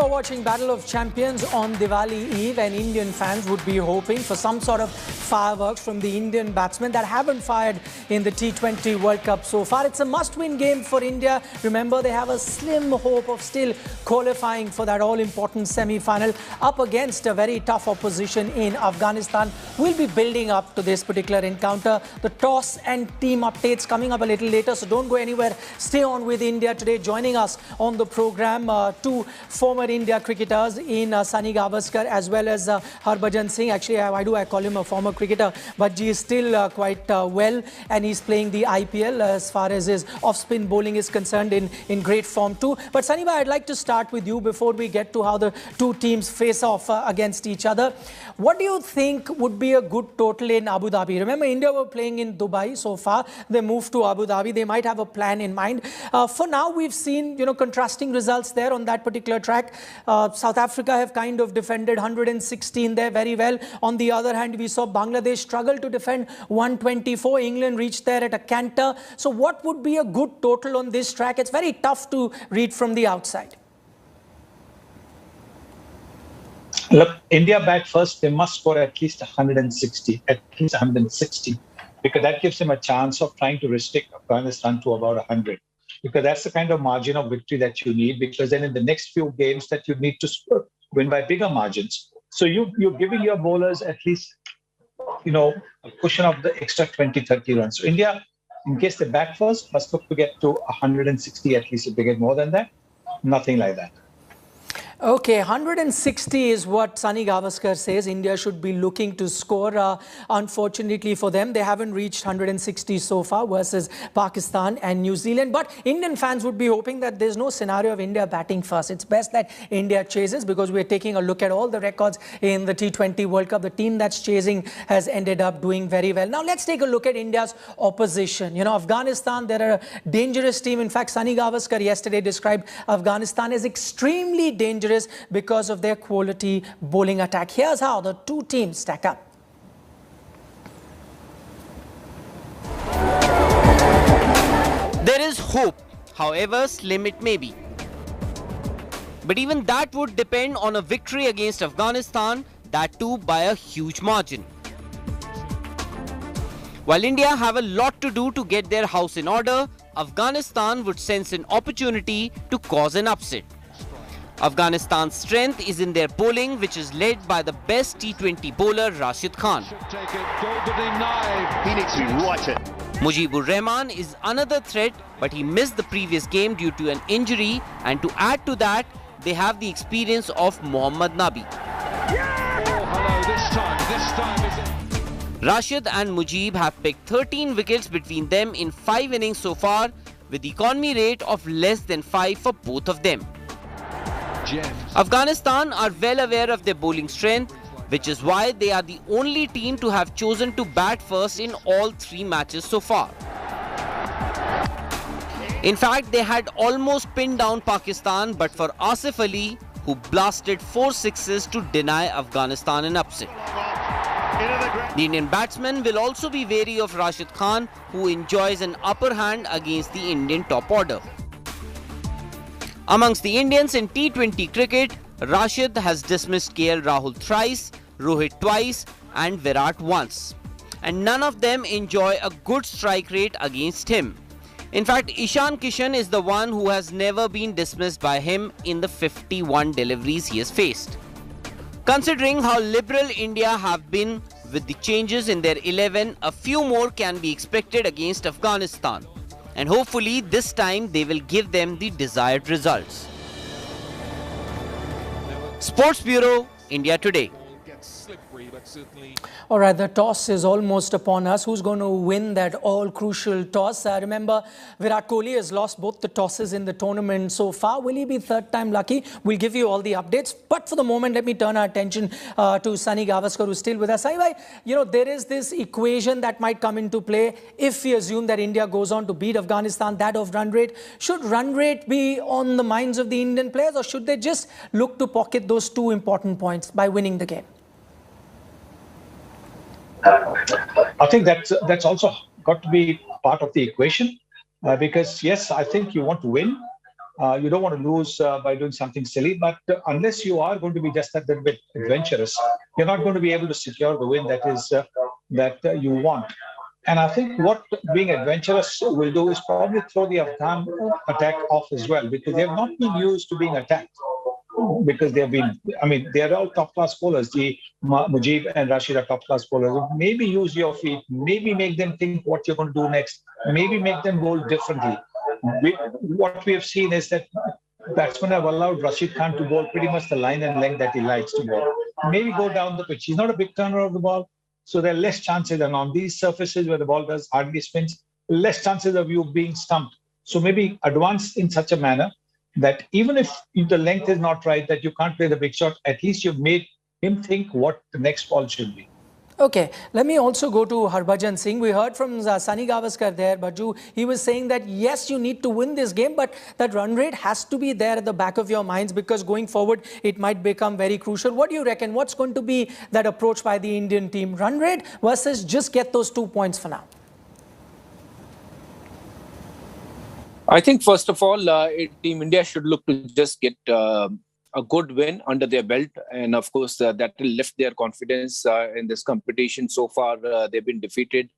You're watching Battle of Champions on Diwali Eve, and Indian fans would be hoping for some sort of fireworks from the Indian batsmen that haven't fired in the T20 World Cup so far. It's a must-win game for India. Remember, they have a slim hope of still qualifying for that all-important semi-final up against a very tough opposition in Afghanistan. We'll be building up to this particular encounter. The toss and team updates coming up a little later, so don't go anywhere. Stay on with India today. Joining us on the program, two former India cricketers in Sunil Gavaskar as well as Harbhajan Singh. Actually, why do I call him a former cricketer? But he is still quite well, and he's playing the IPL as far as his off-spin bowling is concerned in great form too. But Sunny, I'd like to start with you before we get to how the two teams face off against each other. What do you think would be a good total in Abu Dhabi? Remember, India were playing in Dubai so far. They moved to Abu Dhabi. They might have a plan in mind. For now, we've seen contrasting results there on that particular track. South Africa have kind of defended 116 there very well. On the other hand, we saw Bangladesh struggle to defend 124. England reached there at a canter. So what would be a good total on this track? It's very tough to read from the outside. Look, India bat first, they must score at least 160, because that gives them a chance of trying to restrict Afghanistan to about 100. Because that's the kind of margin of victory that you need, because then in the next few games that you need to win by bigger margins. So you're giving your bowlers at least, a cushion of the extra 20, 30 runs. So India, in case they bat first, must look to get to 160 at least. If they get more than that, nothing like that. Okay, 160 is what Sunil Gavaskar says India should be looking to score. Unfortunately for them, they haven't reached 160 so far versus Pakistan and New Zealand. But Indian fans would be hoping that there's no scenario of India batting first. It's best that India chases, because we're taking a look at all the records in the T20 World Cup. The team that's chasing has ended up doing very well. Now, let's take a look at India's opposition. Afghanistan, they're a dangerous team. In fact, Sunil Gavaskar yesterday described Afghanistan as extremely dangerous because of their quality bowling attack. Here's how the two teams stack up. There is hope, however slim it may be. But even that would depend on a victory against Afghanistan, that too by a huge margin. While India have a lot to do to get their house in order, Afghanistan would sense an opportunity to cause an upset. Afghanistan's strength is in their bowling, which is led by the best T20 bowler Rashid Khan. Mujibur Rahman is another threat, but he missed the previous game due to an injury, and to add to that, they have the experience of Mohammad Nabi. Rashid and Mujib have picked 13 wickets between them in 5 innings so far, with the economy rate of less than 5 for both of them. Afghanistan are well aware of their bowling strength, which is why they are the only team to have chosen to bat first in all 3 matches so far. In fact, they had almost pinned down Pakistan, but for Asif Ali, who blasted 4 sixes to deny Afghanistan an upset. The Indian batsmen will also be wary of Rashid Khan, who enjoys an upper hand against the Indian top order. Amongst the Indians in T20 cricket, Rashid has dismissed KL Rahul thrice, Rohit twice and Virat once. And none of them enjoy a good strike rate against him. In fact, Ishan Kishan is the one who has never been dismissed by him in the 51 deliveries he has faced. Considering how liberal India have been with the changes in their 11, a few more can be expected against Afghanistan. And hopefully this time they will give them the desired results. Sports Bureau, India Today. All right, the toss is almost upon us. Who's going to win that all-crucial toss? Remember, Virat Kohli has lost both the tosses in the tournament so far. Will he be third time lucky? We'll give you all the updates. But for the moment, let me turn our attention to Sunil Gavaskar, who's still with us. There is this equation that might come into play if we assume that India goes on to beat Afghanistan, that of run rate. Should run rate be on the minds of the Indian players, or should they just look to pocket those 2 important points by winning the game? I think that's also got to be part of the equation, because yes, I think you want to win, You don't want to lose by doing something silly, but unless you are going to be just a little bit adventurous, you're not going to be able to secure the win that you want. And I think what being adventurous will do is probably throw the Afghan attack off as well, because they have not been used to being attacked. Because they have been, I mean, they are all top-class bowlers. Mujib and Rashid are top-class bowlers. Maybe use your feet. Maybe make them think what you're going to do next. Maybe make them bowl differently. What we have seen is that batsmen have allowed Rashid Khan to bowl pretty much the line and length that he likes to bowl. Maybe go down the pitch. He's not a big turner of the ball, so there are less chances. And on these surfaces where the ball does hardly spins, less chances of you being stumped. So maybe advance in such a manner that even if the length is not right, that you can't play the big shot, at least you've made him think what the next ball should be. Okay, let me also go to Harbhajan Singh. We heard from Sunil Gavaskar there, Baju. He was saying that yes, you need to win this game, but that run rate has to be there at the back of your minds, because going forward, it might become very crucial. What do you reckon? What's going to be that approach by the Indian team? Run rate versus just get those 2 points for now? I think, first of all, Team India should look to just get a good win under their belt. And of course, that will lift their confidence in this competition. So far, they've been defeated,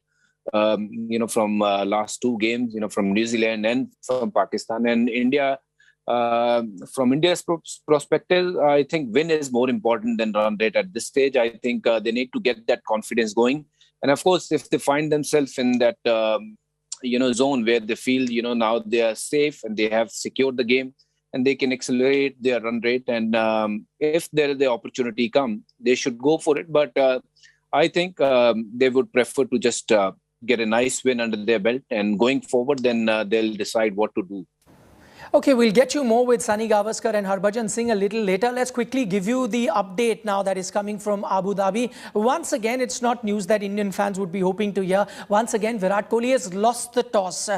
from last 2 games, from New Zealand and from Pakistan. And India, from India's perspective, I think win is more important than run rate at this stage. I think they need to get that confidence going. And of course, if they find themselves in that, zone where they feel, now they are safe and they have secured the game, and they can accelerate their run rate. And if there is the opportunity come, they should go for it. But I think they would prefer to just get a nice win under their belt, and going forward, then they'll decide what to do. Okay, we'll get you more with Sunil Gavaskar and Harbhajan Singh a little later. Let's quickly give you the update now that is coming from Abu Dhabi. Once again, it's not news that Indian fans would be hoping to hear. Once again, Virat Kohli has lost the toss.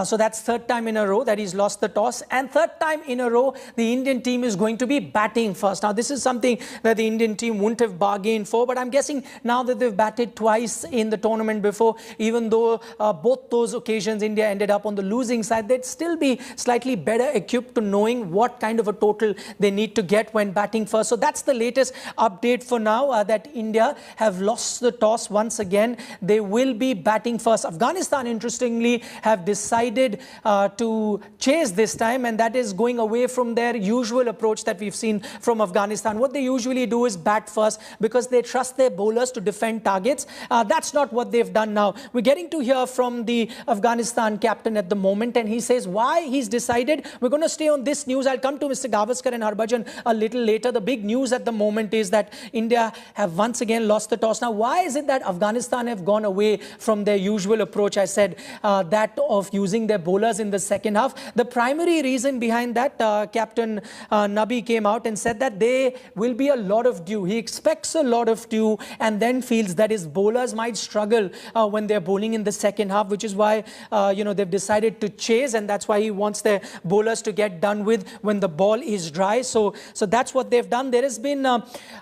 So that's 3rd time in a row that he's lost the toss. And 3rd time in a row, the Indian team is going to be batting first. Now, this is something that the Indian team wouldn't have bargained for. But I'm guessing now that they've batted twice in the tournament before, even though both those occasions India ended up on the losing side, they'd still be slightly better equipped to knowing what kind of a total they need to get when batting first. So that's the latest update for now, that India have lost the toss once again. They will be batting first. Afghanistan, interestingly, have decided to chase this time, and that is going away from their usual approach that we've seen from Afghanistan. What they usually do is bat first because they trust their bowlers to defend targets. That's not what they've done now. We're getting to hear from the Afghanistan captain at the moment, and he says why he's decided. We're going to stay on this news. I'll come to Mr. Gavaskar and Harbhajan a little later. The big news at the moment is that India have once again lost the toss. Now, why is it that Afghanistan have gone away from their usual approach? I said that of using their bowlers in the second half. The primary reason behind that, Captain Nabi came out and said that there will be a lot of dew. He expects a lot of dew, and then feels that his bowlers might struggle when they're bowling in the second half, which is why they've decided to chase, and that's why he wants their bowlers to get done with when the ball is dry. So that's what they've done. There has been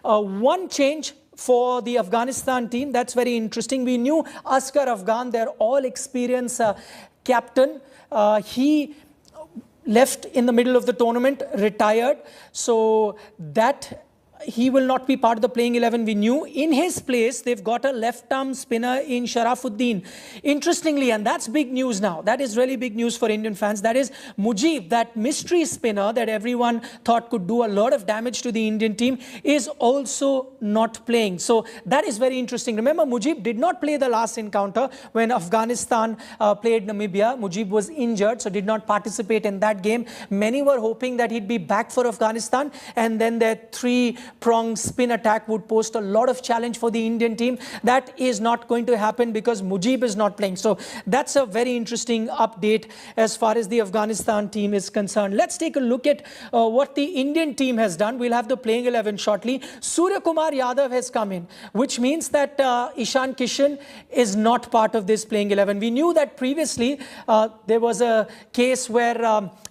one change for the Afghanistan team. That's very interesting. We knew Asghar Afghan, their all-experienced captain. He left in the middle of the tournament, retired. So that he will not be part of the playing 11. We knew. In his place, they've got a left-arm spinner in Sharafuddin. Interestingly, and that's big news now. That is really big news for Indian fans. That is Mujib, that mystery spinner that everyone thought could do a lot of damage to the Indian team, is also not playing. So that is very interesting. Remember, Mujib did not play the last encounter when Afghanistan played Namibia. Mujib was injured, so did not participate in that game. Many were hoping that he'd be back for Afghanistan, and then their three-pronged spin attack would post a lot of challenge for the Indian team. That is not going to happen because Mujib is not playing. So that's a very interesting update as far as the Afghanistan team is concerned. Let's take a look at what the Indian team has done. We'll have the playing 11 shortly. Suryakumar Yadav has come in, which means that Ishan Kishan is not part of this playing 11. We knew that previously there was a case where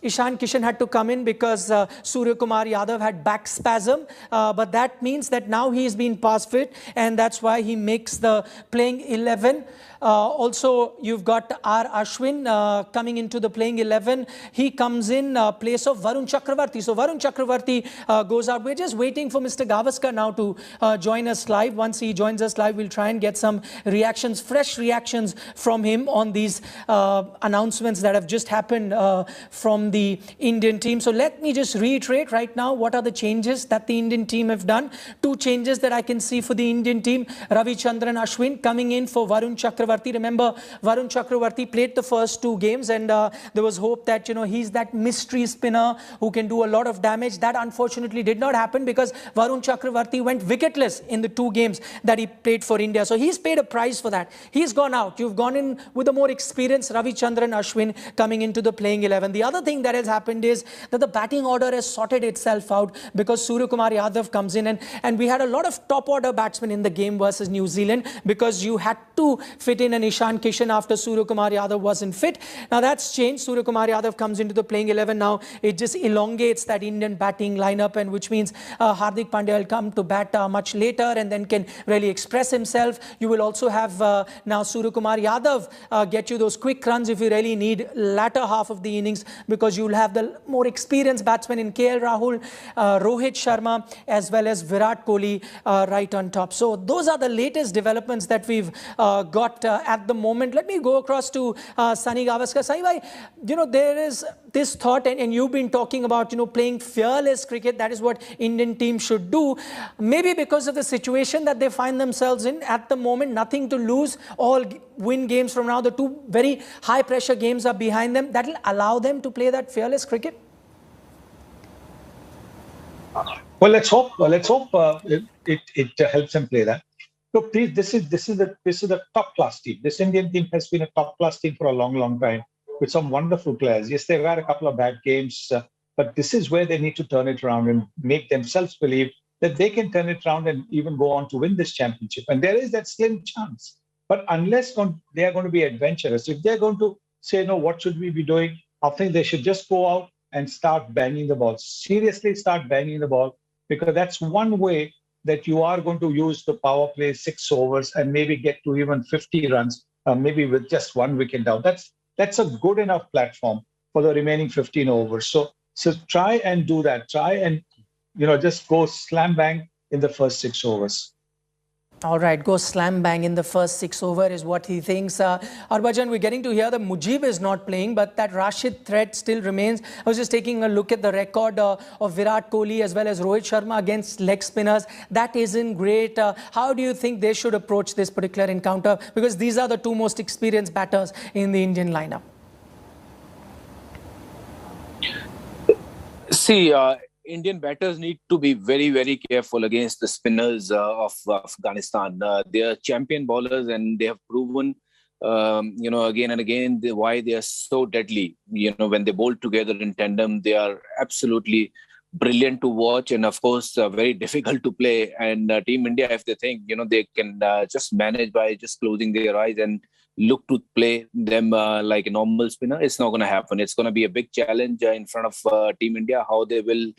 Ishan Kishan had to come in because Suryakumar Yadav had back spasm. but that means that now he's been past fit, and that's why he makes the playing 11. Also, you've got R. Ashwin coming into the playing 11. He comes in place of Varun Chakravarthy. So Varun Chakravarthy goes out. We're just waiting for Mr. Gavaskar now to join us live. Once he joins us live, we'll try and get some reactions, fresh reactions from him on these announcements that have just happened from the Indian team. So let me just reiterate right now, what are the changes that the Indian team have done? Two changes that I can see for the Indian team. Ravichandran Ashwin coming in for Varun Chakravarthy. Remember, Varun Chakravarthy played the first two games, and there was hope that, he's that mystery spinner who can do a lot of damage. That unfortunately did not happen because Varun Chakravarthy went wicketless in the two games that he played for India. So he's paid a price for that. He's gone out. You've gone in with a more experienced Ravichandran Ashwin coming into the playing 11. The other thing that has happened is that the batting order has sorted itself out because Suryakumar Yadav comes in, and we had a lot of top order batsmen in the game versus New Zealand because you had to fit in an Ishan Kishan after Suryakumar Yadav wasn't fit. Now that's changed. Suryakumar Yadav comes into the playing 11 now. It just elongates that Indian batting lineup, and which means Hardik Pandya will come to bat much later and then can really express himself. You will also have now Suryakumar Yadav get you those quick runs if you really need latter half of the innings, because you'll have the more experienced batsmen in KL Rahul, Rohit Sharma, as well as Virat Kohli right on top. So those are the latest developments that we've got at the moment. Let me go across to Sunil Gavaskar. Sunil, there is this thought, and you've been talking about, playing fearless cricket. That is what Indian team should do. Maybe because of the situation that they find themselves in at the moment, nothing to lose, all win games from now. The two very high pressure games are behind them. That will allow them to play that fearless cricket. Well, let's hope. It helps them play that. Look, this is a top class team. This Indian team has been a top class team for a long, long time with some wonderful players. Yes, they've had a couple of bad games, but this is where they need to turn it around and make themselves believe that they can turn it around and even go on to win this championship. And there is that slim chance. But unless they are going to be adventurous, if they're going to say, no, what should we be doing? I think they should just go out and start banging the ball. Seriously start banging the ball, because that's one way that you are going to use the power play 6 overs and maybe get to even 50 runs, maybe with just 1 wicket down. That's a good enough platform for the remaining 15 overs. So try and do that. Try and, just go slam bang in the first 6 overs. All right, go slam bang in the first 6 over is what he thinks. Harbhajan, we're getting to hear that Mujib is not playing, but that Rashid threat still remains. I was just taking a look at the record of Virat Kohli as well as Rohit Sharma against leg spinners. That isn't great. How do you think they should approach this particular encounter? Because these are the two most experienced batters in the Indian lineup. See, Indian batters need to be very, very careful against the spinners of Afghanistan. They are champion bowlers, and they have proven, again and again, why they are so deadly. When they bowl together in tandem, they are absolutely brilliant to watch, and of course, very difficult to play. And Team India, if they think, they can just manage by just closing their eyes and look to play them like a normal spinner, it's not going to happen. It's going to be a big challenge in front of Team India, how they will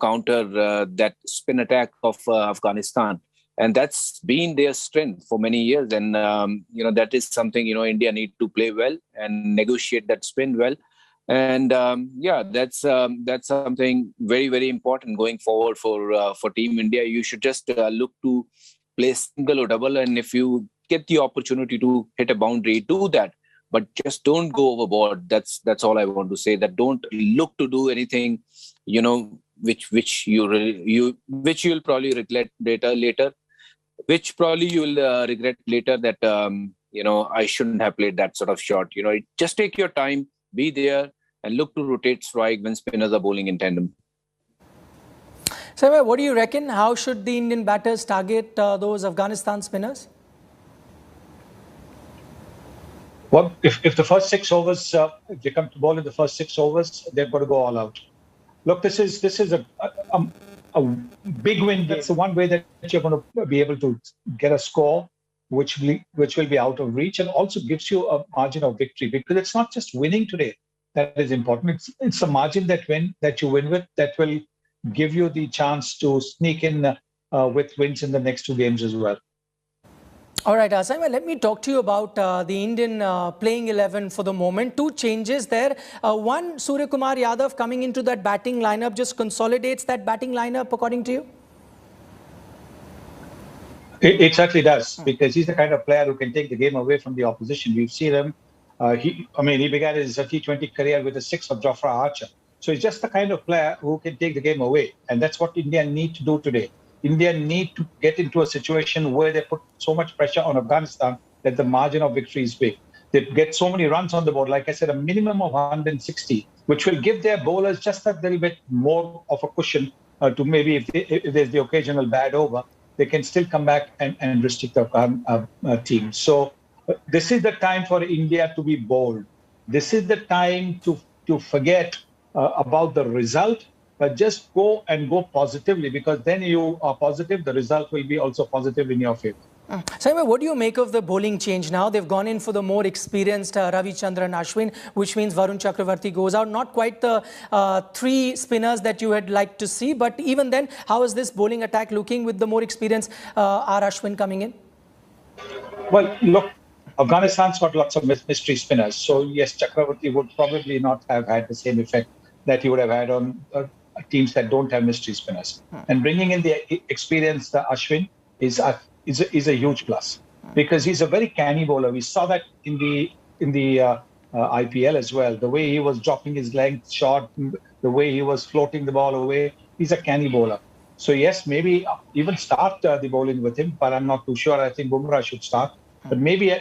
counter that spin attack of Afghanistan. And that's been their strength for many years. And, that is something, India need to play well and negotiate that spin well. And, that's something very, very important going forward for Team India. You should just look to play single or double. And if you get the opportunity to hit a boundary, do that. But just don't go overboard. That's all I want to say. That don't look to do anything, which you'll probably regret later. Which probably you'll regret later that I shouldn't have played that sort of shot. Just take your time, be there, and look to rotate strike when spinners are bowling in tandem. So, what do you reckon? How should the Indian batters target those Afghanistan spinners? Well, if the first 6 overs, if they come to bowl in the first 6 overs, they've got to go all out. Look, this is a big win. That's the one way that you're going to be able to get a score which will be out of reach, and also gives you a margin of victory, because it's not just winning today that is important. It's a margin that you win with that will give you the chance to sneak in with wins in the next 2 games as well. All right, Simon, let me talk to you about the Indian playing 11 for the moment. 2 changes there. One, Suryakumar Yadav coming into that batting lineup just consolidates that batting lineup, according to you? It certainly does, because he's the kind of player who can take the game away from the opposition. We've seen him. He began his T20 career with a 6 of Jofra Archer. So he's just the kind of player who can take the game away. And that's what India need to do today. India need to get into a situation where they put so much pressure on Afghanistan that the margin of victory is big. They get so many runs on the board, like I said, a minimum of 160, which will give their bowlers just a little bit more of a cushion to maybe if there's the occasional bad over, they can still come back and restrict the team. So this is the time for India to be bold. This is the time to forget about the result, but just go positively, because then you are positive, the result will be also positive in your favor. Simon, what do you make of the bowling change now? They've gone in for the more experienced Ravichandran Ashwin, which means Varun Chakravarthy goes out. Not quite the 3 spinners that you had liked to see, but even then, how is this bowling attack looking with the more experienced R. Ashwin coming in? Well, look, Afghanistan's got lots of mystery spinners. So yes, Chakravarthy would probably not have had the same effect that he would have had on teams that don't have mystery spinners. And bringing in the experienced Ashwin is a huge plus, because he's a very canny bowler. We saw that in the IPL as well. The way he was dropping his length shot, the way he was floating the ball away, he's a canny bowler. So yes, maybe even start the bowling with him, but I'm not too sure. I think Bumrah should start. But maybe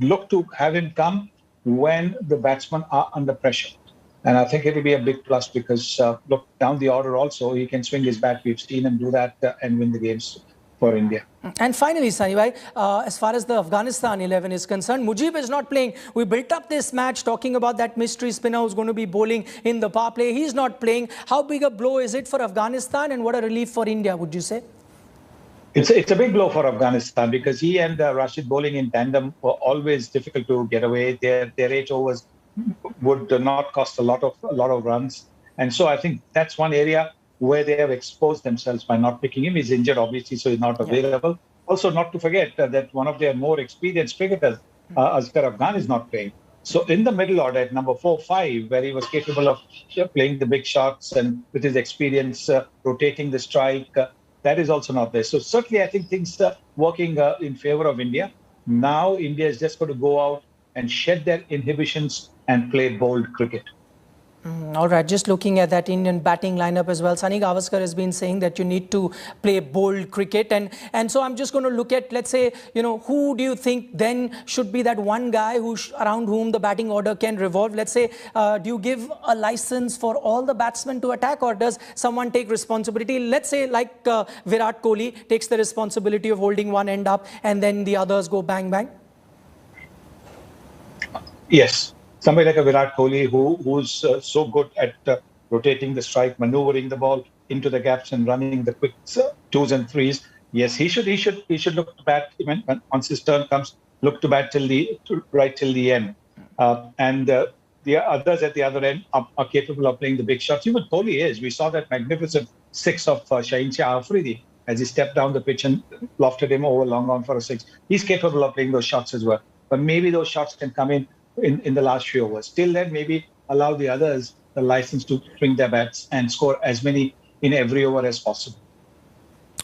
look to have him come when the batsmen are under pressure. And I think it will be a big plus, because look, down the order also, he can swing his bat. We've seen him do that and win the games for India. And finally, Sunny bhai, as far as the Afghanistan 11 is concerned, Mujib is not playing. We built up this match talking about that mystery spinner who's going to be bowling in the power play. He's not playing. How big a blow is it for Afghanistan, and what a relief for India, would you say? It's a big blow for Afghanistan, because he and Rashid bowling in tandem were always difficult to get away. Their 8 overs would not cost a lot of runs. And so I think that's one area where they have exposed themselves by not picking him. He's injured, obviously, so he's not available. Yeah. Also, not to forget that one of their more experienced cricketers, Asghar Afghan, is not playing. So in the middle order at number 4, 5, where he was capable of playing the big shots and with his experience rotating the strike, that is also not there. So certainly I think things are working in favor of India. Now India is just going to go out and shed their inhibitions and play bold cricket. All right, just looking at that Indian batting lineup as well, Sunil Gavaskar has been saying that you need to play bold cricket. And so I'm just going to look at, let's say, who do you think then should be that one guy around whom the batting order can revolve? Let's say, do you give a license for all the batsmen to attack, or does someone take responsibility? Let's say like Virat Kohli takes the responsibility of holding one end up and then the others go bang, bang? Yes. Somebody like a Virat Kohli who's so good at rotating the strike, maneuvering the ball into the gaps and running the quick 2s and 3s. Yes, he should look to bat when once his turn comes. Look to bat right till the end. And the others at the other end are capable of playing the big shots. Even Kohli is. We saw that magnificent 6 of Shaheen Shah Afridi as he stepped down the pitch and lofted him over long on for a 6. He's capable of playing those shots as well. But maybe those shots can come in the last few overs. Till then, maybe allow the others the license to swing their bats and score as many in every over as possible.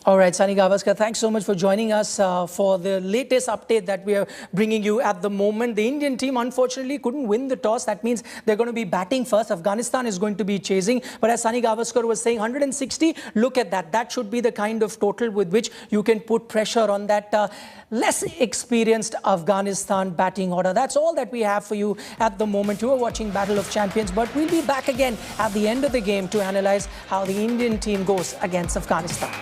All right, Sunil Gavaskar, thanks so much for joining us for the latest update that we are bringing you at the moment. The Indian team, unfortunately, couldn't win the toss. That means they're going to be batting first. Afghanistan is going to be chasing. But as Sunil Gavaskar was saying, 160, look at that. That should be the kind of total with which you can put pressure on that less experienced Afghanistan batting order. That's all that we have for you at the moment. You are watching Battle of Champions, but we'll be back again at the end of the game to analyze how the Indian team goes against Afghanistan.